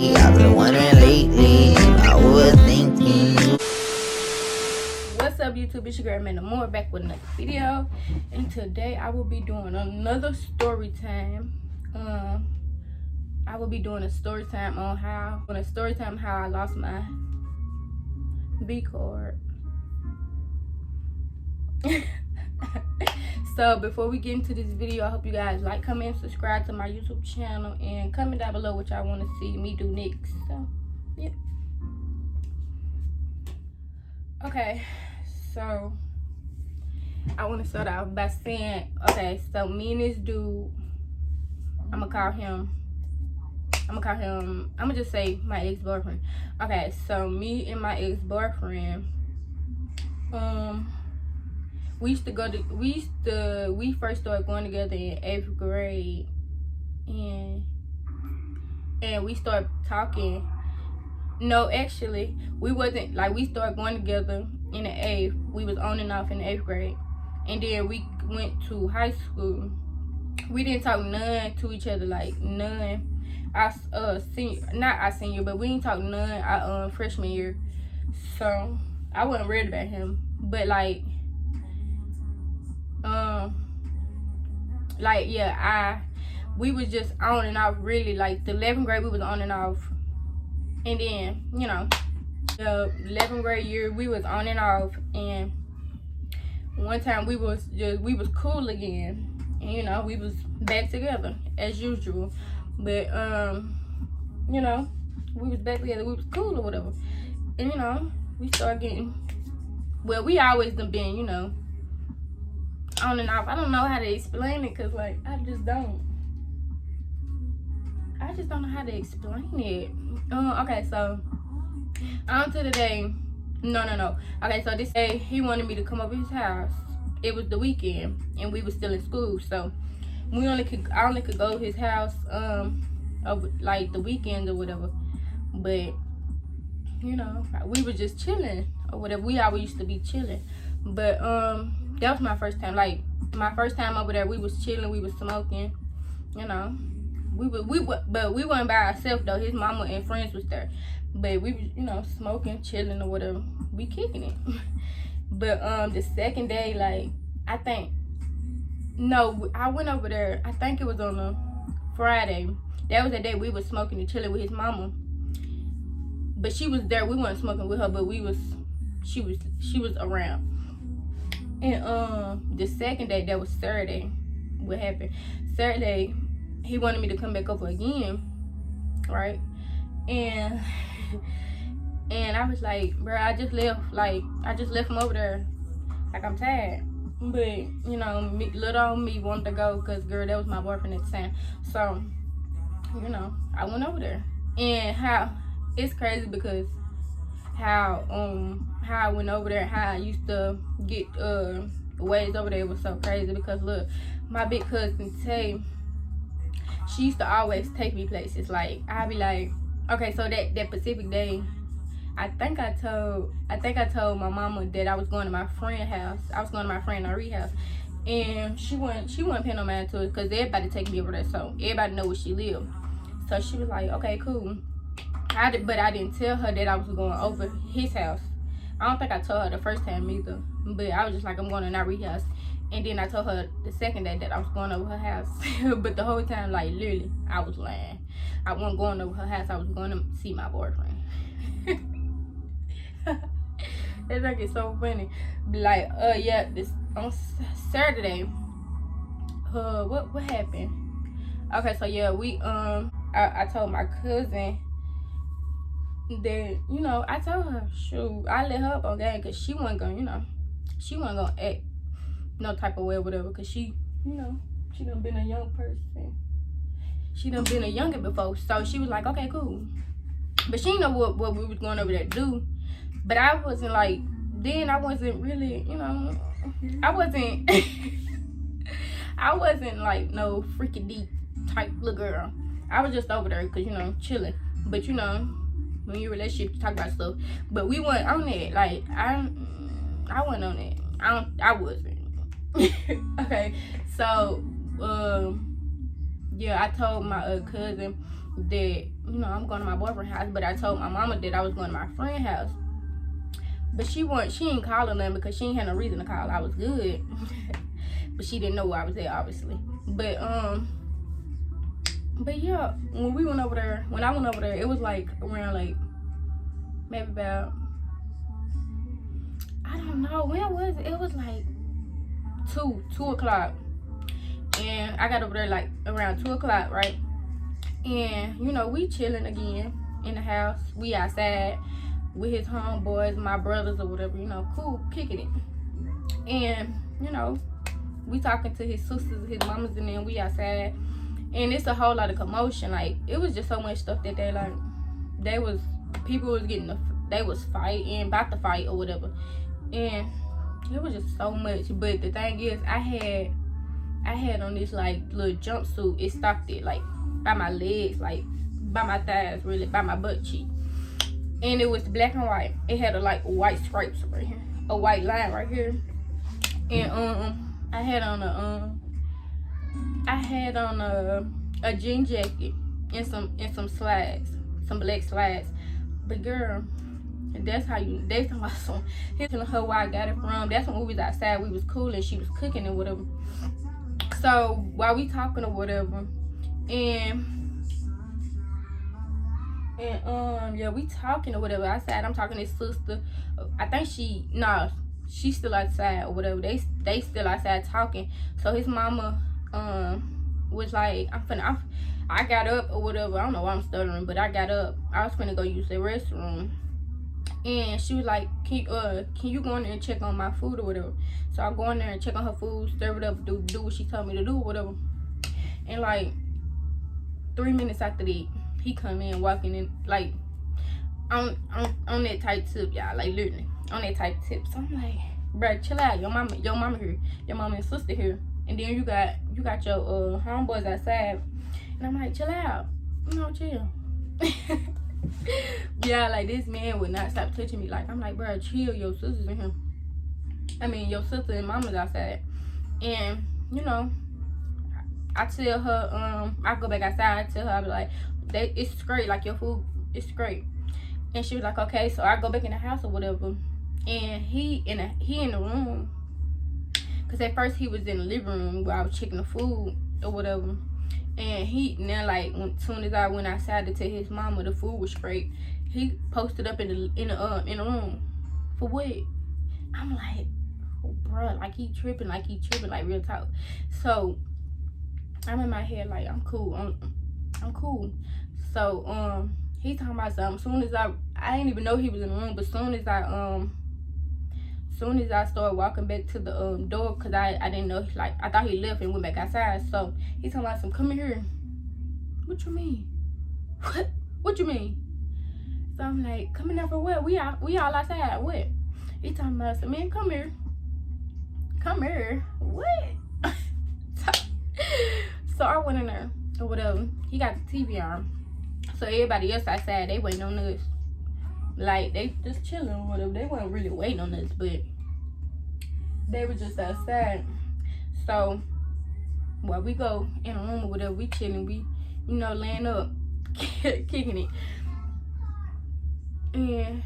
I've been wondering lately, I was thinking. What's up, YouTube? It's your girl Amanda Moore back with another video, and today I will be doing another story time. I will be doing a story time on how I lost my B card. So before we get into this video, I hope you guys like, comment, and subscribe to my YouTube channel, and comment down below what y'all want to see me do next. So yeah. Okay, so I want to start off by saying, okay, so me and this dude, I'm gonna just say my ex-boyfriend. Okay, so me and my ex-boyfriend, we first started going together in 8th grade, and we started talking. No, actually, we wasn't, like, we started going together in the 8th. We was on and off in the 8th grade. And then we went to high school. We didn't talk none to each other, like, none. Not our senior, but we didn't talk none our freshman year. So, I wasn't worried about him. But, we was just on and off, really. Like, the 11th grade, we was on and off. And then, you know, the 11th grade year, we was on and off. And one time we was cool again. And, you know, we was back together as usual. But, you know, we was back together. We was cool or whatever. And, you know, we started getting, well, we always done been, you know, on and off. I don't know how to explain it, because, like, I just don't know how to explain it. Okay, so on to the day. No. Okay, so this day he wanted me to come over his house. It was the weekend, and we was still in school, so I only could go to his house over, like, the weekends or whatever. But, you know, we were just chilling or whatever. We always used to be chilling. But that was my first time. Like, my first time over there, we was chilling, we was smoking, you know. But we weren't by ourselves though. His mama and friends was there, but we was, you know, smoking, chilling or whatever. We kicking it. But the second day, like, I went over there. I think it was on a Friday. That was the day we was smoking and chilling with his mama. But she was there. We weren't smoking with her, but she was around. And the second day, that was Saturday. What happened? Saturday, he wanted me to come back over again, right? And I was like, bro, I just left him over there. Like, I'm tired. But, you know, little old me wanted to go, because, girl, that was my boyfriend at the time. So, you know, I went over there. And it's crazy, because how I went over there, how I used to get ways over there, was so crazy. Because, look, my big cousin Tay, she used to always take me places. Like, I'd be like, okay, so that Pacific day, I think I told my mama that I was going to my friend's house. I was going to my friend Ari's house, and she wasn't paying no mind to it, because everybody take me over there, so everybody know where she lived. So she was like, okay, cool. But I didn't tell her that I was going over his house. I don't think I told her the first time either, but I was just like, I'm going to Ari's house. And then I told her the second day that I was going over her house. But the whole time, like, literally, I was lying. I wasn't going over her house. I was going to see my boyfriend. It's like, it's so funny. Like, this on Saturday, what happened? Okay, so yeah, I told my cousin that, you know, I told her, shoot, I let her up on game, because she wasn't gonna act no type of way or whatever, because she, you know, she done been a young person. She done been a youngin' before, so she was like, okay, cool. But she didn't know what we was going over there to do. But I wasn't, like, then I wasn't really, you know, I wasn't like no freaky deep type little girl. I was just over there because, you know, chilling. But, you know, when you're in a relationship, you talk about stuff. But we weren't on that. Like, I wasn't on that. I wasn't. Okay, so yeah, I told my cousin that I'm going to my boyfriend's house. But I told my mama that I was going to my friend's house. But she ain't calling them because she ain't had no reason to call. I was good. But she didn't know where I was at, obviously. But yeah, when I went over there, it was like around like maybe about, I don't know, when was it? It was like 2 o'clock. And I got over there like around 2 o'clock, right? And we chilling again in the house. We outside with his homeboys, my brothers or whatever, cool, kicking it. And we talking to his sisters, his mamas, and then we outside. And it's a whole lot of commotion. Like, it was just so much stuff that people was fighting, about to fight or whatever. And it was just so much. But the thing is, I had on this like little jumpsuit. It stopped it like by my legs, like by my thighs, really, by my butt cheek. And it was black and white. It had a like white stripes right here, a white line right here. And I had on a jean jacket and some slides, some black slides. But girl, that's talking about some. He telling her where I got it from. That's when we was outside. We was cool and she was cooking and whatever. So while we talking or whatever, and yeah, we talking or whatever outside. I'm talking to his sister. I think she's still outside or whatever. They still outside talking. So his mama was like, I got up or whatever. I don't know why I'm stuttering, but I got up. I was finna go use the restroom. And she was like, can you go in there and check on my food or whatever? So I go in there and check on her food, serve it up, do what she told me to do or whatever. And like 3 minutes after that, he come in walking in like on that tight tip, y'all, like literally on that tight tip. So I'm like, bruh, chill out. Your mama here, your mama and sister here, and then you got your homeboys outside. And I'm like, chill out, chill. Yeah, like this man would not stop touching me. Like, I'm like, bruh, chill, your sister's in here. I mean, your sister and mama's outside. And I tell her, I go back outside. I tell her, I be like, it's great, like your food, it's great. And she was like, okay. So I go back in the house or whatever, and he in the room, cause at first he was in the living room where I was checking the food or whatever. And now like as soon as I went outside to tell his mama the food was straight, he posted up in the room. For what? I'm like, oh, bruh, like he tripping, like real talk. So I'm in my head like, I'm cool, I'm cool. So he talking about something. Soon as I didn't even know he was in the room, but soon as I started walking back to the door, cause I didn't know, like I thought he left and went back outside. So he talking about some, come here. What you mean? What you mean? So I'm like, coming out for what? We all outside. What? He talking about some, man, come here. What? So I went in there or whatever. He got the TV on. So everybody else outside, they waiting on us. Like, they just chilling or whatever. They weren't really waiting on us, but they were just outside. So while we go in a room or whatever, we chilling, we, laying up, kicking it. And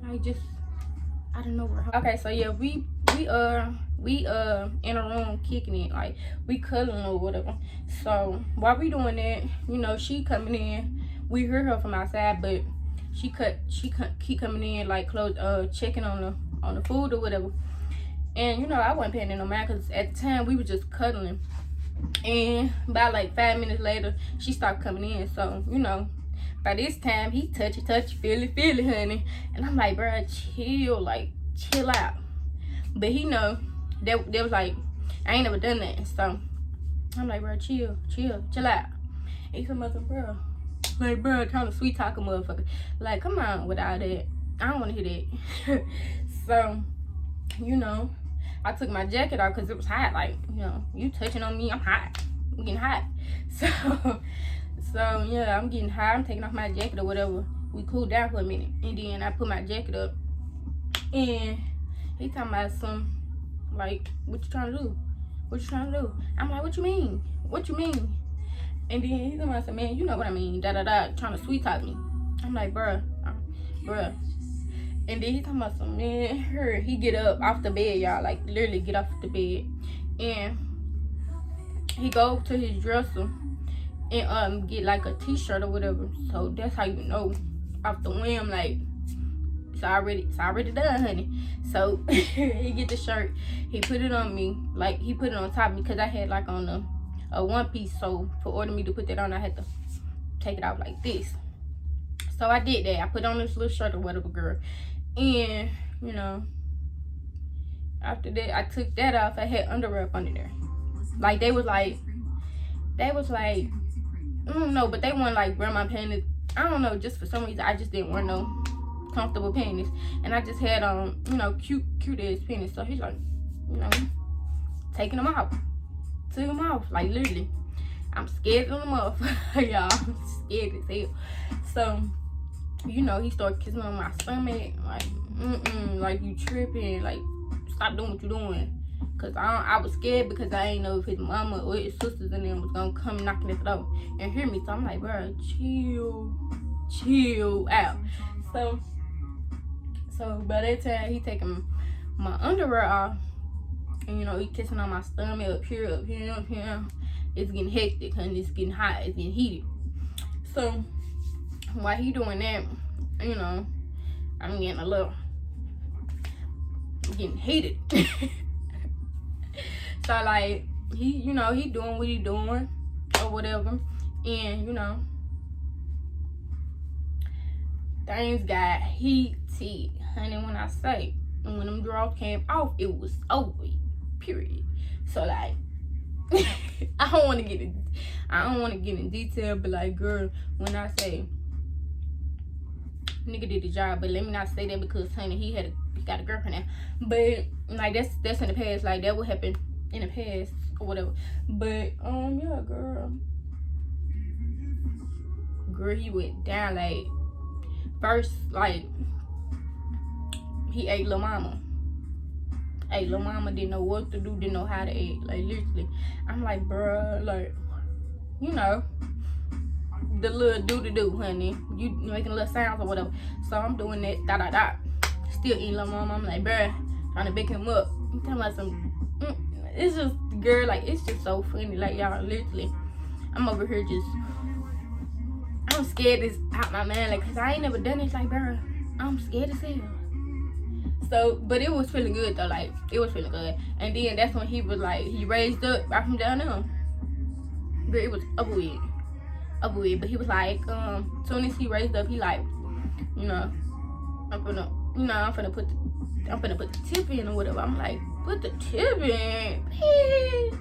I don't know where. Okay, so yeah, we in a room kicking it, like we cuddling or whatever. So while we doing that, she coming in. We hear her from outside, but she keep coming in, like close, checking on the food or whatever. And I wasn't paying no mind, because at the time we were just cuddling. And about like 5 minutes later, she stopped coming in. So by this time he touchy, feel it, honey. And I'm like, bruh, chill out. But he know that was like, I ain't never done that. So I'm like, bro, chill out. And he said, bro, like, bro, kind of sweet talking motherfucker. Like, come on with all that. I don't want to hear that. So, I took my jacket off because it was hot. Like, you touching on me, I'm hot. I'm getting hot. So yeah, I'm getting hot. I'm taking off my jacket or whatever. We cooled down for a minute. And then I put my jacket up. And he talking about some, like, what you trying to do? I'm like, what you mean? And then he's gonna say, man, you know what I mean, da da da, trying to sweet talk me. I'm like, bruh. And then he talking about some, man, he get up off the bed, y'all, like literally get off the bed, and he go to his dresser and get like a t-shirt or whatever. So that's how you know off the whim, like it's already done, honey. So he get the shirt, he put it on me, like he put it on top of me, because I had like on a one piece. So for order me to put that on, I had to take it off like this. So I did that. I put on this little shirt or whatever, girl. And, you know, after that, I took that off. I had underwear up under there. Like, they was like, I don't know, but they weren't like grandma panties. I don't know, just for some reason, I just didn't wear no comfortable panties. And I just had, you know, cute ass panties. So he's like, you know, taking them off. Took them off, like, literally. I'm scared of them off, y'all. I'm scared as hell. So, you know, he started kissing on my stomach, like, like, you tripping, like, stop doing what you doing. Cause I was scared, because I ain't know if his mama or his sisters and them was gonna come knocking at the door and hear me. So I'm like, bro, chill out. So by that time, he taking my underwear off, and you know, he kissing on my stomach up here. It's getting hectic, and it's getting hot, it's getting heated. So while he doing that, you know, I'm getting heated. So like, he, you know, he doing what he doing or whatever, and you know, things got heated, honey. When I say, and when them drawers came off, it was over, period. So like, I don't want to get in detail, but like, girl, when I say nigga did the job, but let me not say that, because honey, he got a girlfriend now. But like, that's in the past. Like, that would happen in the past or whatever. But yeah, girl, he went down. Like, first, like, he ate Lil Mama. Lil Mama didn't know what to do, didn't know how to act. Like, literally, I'm like, bruh, like, you know, the little do, honey. You making little sounds or whatever. So I'm doing that, da. Still eating Lil Mama. I'm like, bruh, trying to pick him up. I'm talking about some, it's just, girl, like, it's just so funny. Like, y'all, literally, I'm over here just, I'm scared this out my mind. Like, cause I ain't never done this. Like, bruh, I'm scared as hell. So, but it was feeling good though. Like, it was feeling good. And then that's when he was like, he raised up right from down there. But it was up with. But he was like, soon as he raised up, he like, you know, I'm finna put the tip in or whatever. I'm like, put the tip in, bitch.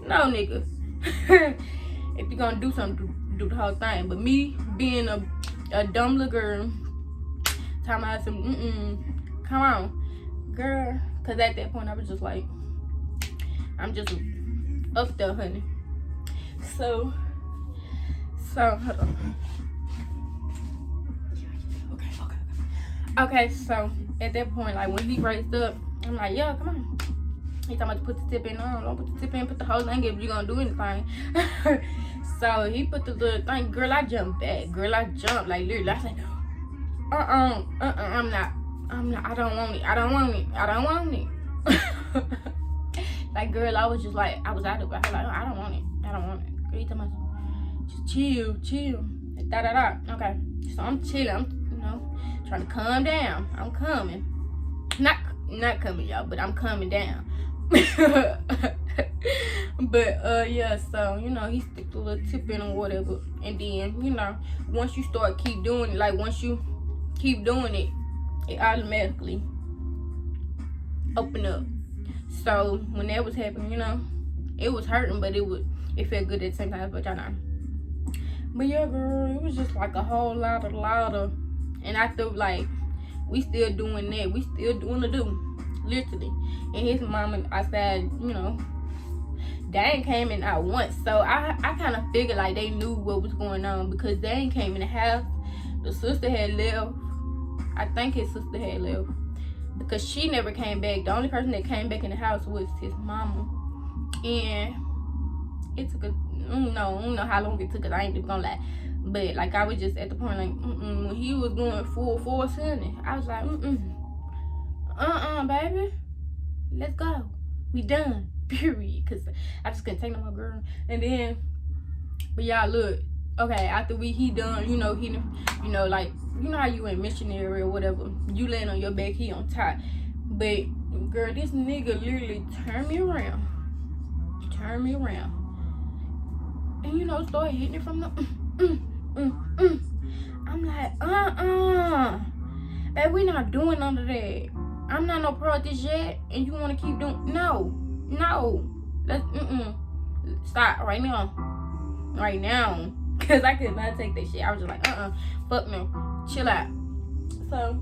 No, nigga. If you're gonna do something, do the whole thing. But me being a dumb little girl, talking about some, come on, girl. Cause at that point I was just like, I'm just up there, honey. So hold on. Okay, so at that point, like, when he raised up, I'm like, yo, come on. He talking about to put the tip in. No, don't put the tip in, put the whole thing in if you gonna do anything. So he put the little thing. Girl, I jumped back. Girl, I jumped, like, literally. I said, I'm not, I don't want it. Like, girl, I was just like, I was out of it. I was like, I don't want it. Girl, he talking about, just chill. Da. Okay, so I'm chilling. I'm, you know, trying to calm down. I'm coming. Not coming, y'all, but I'm coming down. But yeah, so, you know, he stick the little tip in or whatever. And then, you know, once you keep doing it, like, once you keep doing it, it automatically open up. So when that was happening, you know, it was hurting, but it felt good at the same time. But y'all know. But yeah, girl, it was just like a whole lot of, and I feel like we still doing that. We still doing the do, literally. And his mama, I said, you know, they ain't came in at once. So I kind of figured like they knew what was going on, because they ain't came in the house. The sister had left. I think his sister had left, because she never came back. The only person that came back in the house was his mama. And it took I don't know how long it took, cause I ain't even gonna lie. But like I was just at the point like, when he was going full force in it, I was like, baby, let's go. We done. Period. Cause I just couldn't take no more, girl. And then, but y'all look, okay, after he done, like, how you in missionary or whatever, you land on your back, he on top. But girl, this nigga literally turned me around, and started hitting it from the I'm like, babe, we not doing none of that. I'm not no pro at this yet, and you want to keep doing? No, let's stop right now, cause I could not take that shit. I was just like, fuck no, chill out. So,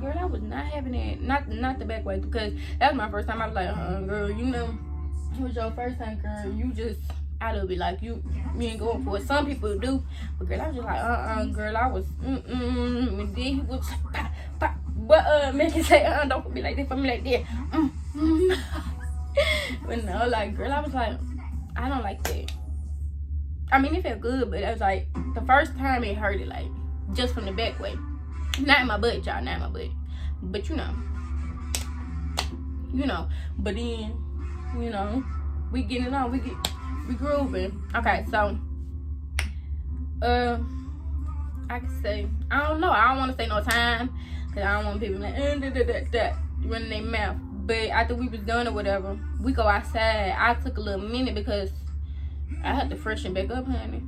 girl, I was not having that. Not the back way, because that was my first time. I was like, girl, it was your first time, girl. You just out of it, like you ain't going for it. Some people do, but girl, I was just like, girl, I was, and then he was, but make it say, don't be like this for me like that. But no, like, girl, I was like, I don't like that. I mean, it felt good, but it was like the first time it hurt it, like just from the back way. Not in my butt, y'all, not in my butt. But but then, we getting it on, we grooving. Okay, so I can say, I don't know, I don't want to say no time, cause I don't want people like running their mouth. But after we was done or whatever, we go outside. I took a little minute because I had to freshen back up, honey.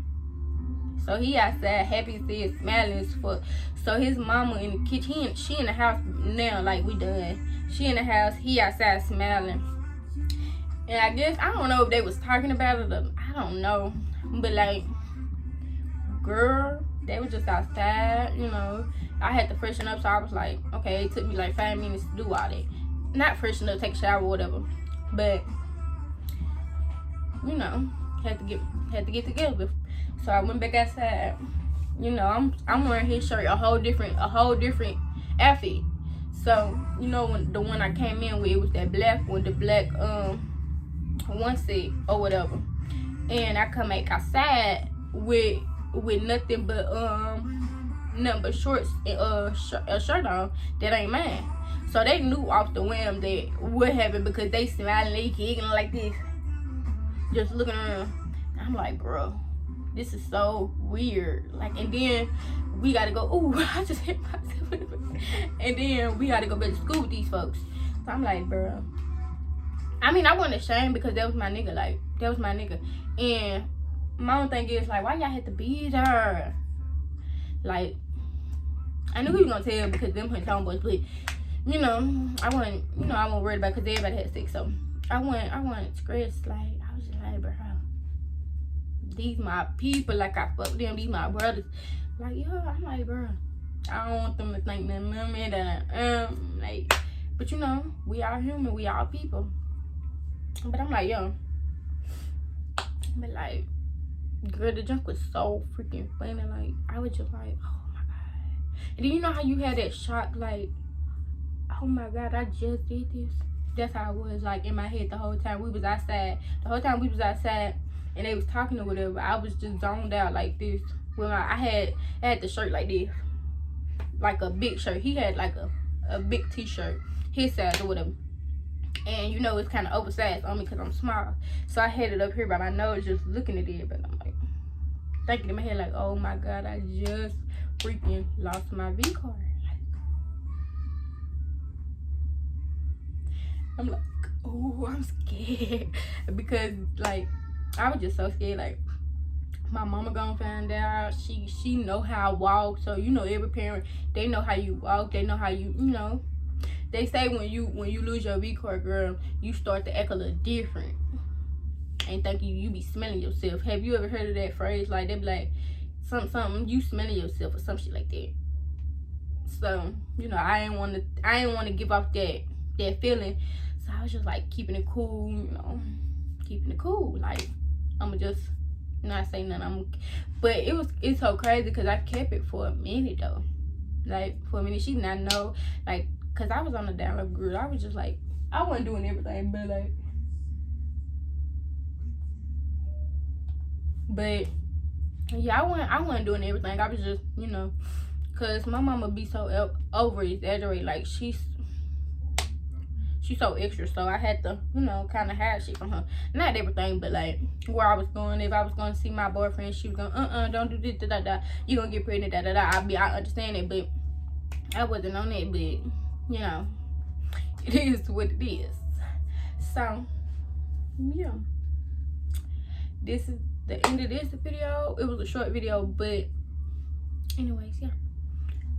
So he outside, happy as hell, smiling as fuck. So his mama in the kitchen, she in the house now, like we done. She in the house, he outside smiling. And I guess, I don't know if they was talking about it or, I don't know. But like, girl, they was just outside, I had to freshen up, so I was like, okay, it took me like 5 minutes to do all that. Not freshen up, take a shower or whatever. But, had to get together. So I went back outside. I'm wearing his shirt, a whole different outfit. So, when the one I came in with, it was that black one, the black one set or whatever. And I come back outside with nothing but shorts and a shirt on that ain't mine. So they knew off the whim that what happened, because they smiling, they giggling like this, just looking around. I'm like, bro, this is so weird. Like, and then we gotta go. Ooh, I just hit myself. And then we gotta go back to school with these folks. So I'm like, bro. I mean, I wasn't ashamed because that was my nigga. Like, that was my nigga. And my own thing is like, why y'all had to be there? Like, I knew he was gonna tell because them her tomboys, but I wasn't worried about it because everybody had sex. So I wasn't stressed. Like, I was just like, bro, these my people, like I fuck them, these my brothers. Like, yo, I'm like, bro, I don't want them to think nothing of me that like, but we all human, we all people. But I'm like, yo, but like, girl, the junk was so freaking funny. Like, I was just like, oh my god. And then how you had that shock, like, oh my god, I just did this. That's how it was, like, in my head the whole time we was outside. And they was talking or whatever, I was just zoned out like this. Well, I had the shirt like this, like a big shirt. He had like a big t-shirt, his size or whatever. And it's kind of oversized on me because I'm small. So I had it up here by my nose, just looking at it. But I'm like, thinking in my head like, oh my god, I just freaking lost my V card. I'm like, oh, I'm scared. Because like, I was just so scared. Like, my mama gonna find out. She know how I walk. So every parent, they know how you walk. They know how you They say when you lose your V card, girl, you start to act a little different. Ain't think you be smelling yourself. Have you ever heard of that phrase? Like, they be like, something you smelling yourself or some shit like that. So I ain't want to give off that feeling. So I was just like keeping it cool, Like, I'ma just not say nothing. But it's so crazy because I kept it for a minute though. Like, for a minute, she did not know. Like, cause I was on the down low, girl. I was just like, I wasn't doing everything, but like, But yeah, I wasn't doing everything. I was just, you know, cause my mama be so over exaggerate. Like she's so extra, so I had to, you know, kind of hide shit from her. Not everything, but like where I was going. If I was going to see my boyfriend, she was going, don't do this, da da da. You gonna get pregnant, da da da. I understand it, but I wasn't on it. But you know, it is what it is. So yeah, this is the end of this video. It was a short video, but anyways, yeah.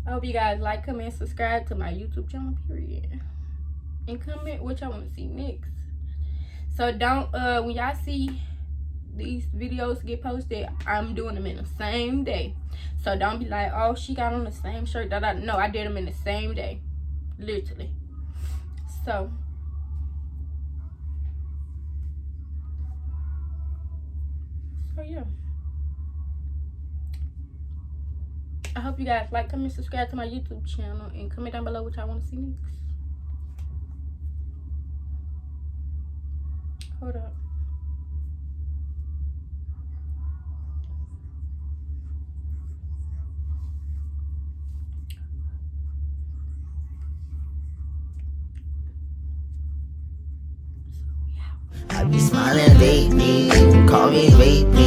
I hope you guys like, comment, subscribe to my YouTube channel, period. And comment what y'all want to see next. So don't when y'all see these videos get posted, I'm doing them in the same day. So don't be like, oh, she got on the same shirt. No, I did them in the same day, literally. So yeah, I hope you guys like, comment, subscribe to my YouTube channel, and comment down below what y'all want to see next. Hold up. I be smiling lately, call me lately.